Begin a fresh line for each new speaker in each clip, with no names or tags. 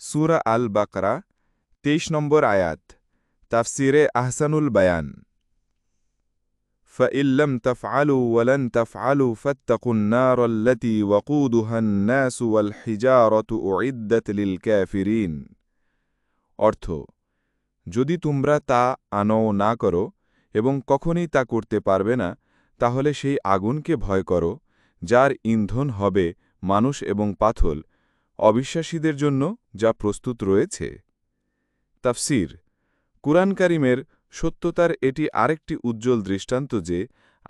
সূরা আল বাকরা ২৩ নম্বর আয়াত তাফসিরে আহসানুল বায়ান فإن لم تفعلوا ولن تفعلوا فاتقوا النار التي وقودها الناس والحجارة أعدت للكافرين অর্থ যদি তোমরা তা আনও না করো এবং কখনই তা করতে পারবে না তাহলে সেই আগুনকে ভয় করো যার ইন্ধন হবে মানুষ এবং পাথর অবিশ্বাসীদের জন্য যা প্রস্তুত রয়েছে তাফসীর কুরআন কারীমের সত্যতার এটি আরেকটি উজ্জ্বল দৃষ্টান্ত যে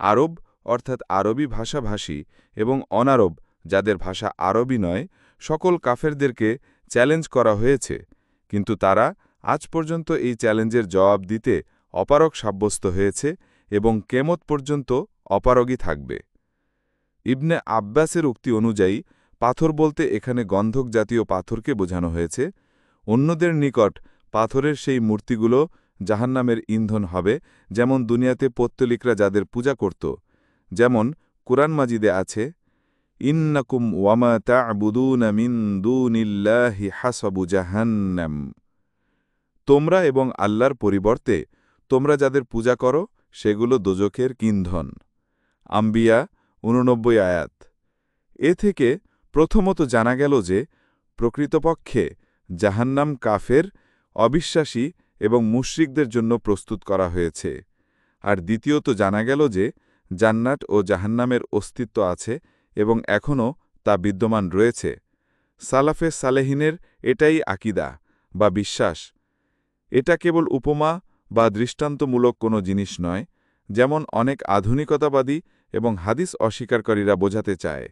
আরব অর্থাৎ আরবি ভাষাভাষী এবং অনারব যাদের ভাষা আরবি নয় সকল কাফেরদেরকে চ্যালেঞ্জ করা হয়েছে কিন্তু তারা আজ পর্যন্ত এই চ্যালেঞ্জের জবাব দিতে অপারগ সাব্যস্ত হয়েছে এবং কিয়ামত পর্যন্ত অপারগই থাকবে ইবনে আব্বাসের উক্তি অনুযায়ী পাথর বলতে এখানে গন্ধক জাতীয় পাথরকে বোঝানো হয়েছে অন্যদের নিকট পাথরের সেই মূর্তিগুলো জাহান্নামের ইন্ধন হবে যেমন দুনিয়াতে পৌত্তলিকরা যাদের পূজা করত যেমন কুরআন মাজিদে আছে ইন্নাকুম ওয়ামা তা'বুদুনা মিন দুনিল্লাহি হাসাবু জাহান্নাম তোমরা এবং আল্লাহর পরিবর্তে তোমরা যাদের পূজা করো সেগুলো দোজখের ইন্ধন আম্বিয়া ৮৯ আয়াত এ থেকে প্রথমত জানা গেল যে প্রকৃতপক্ষে জাহান্নাম কাফের অবিশ্বাসী এবং মুশরিকদের জন্য প্রস্তুত করা হয়েছে আর দ্বিতীয়ত জানা গেল যে জান্নাত ও জাহান্নামের অস্তিত্ব আছে এবং এখনও তা বিদ্যমান রয়েছে সালাফে সালেহিনের এটাই আকীদা বা বিশ্বাস এটা কেবল উপমা বা দৃষ্টান্তমূলক কোনো জিনিস নয় যেমন অনেক আধুনিকতাবাদী এবং হাদিস অস্বীকারীরা বোঝাতে চায়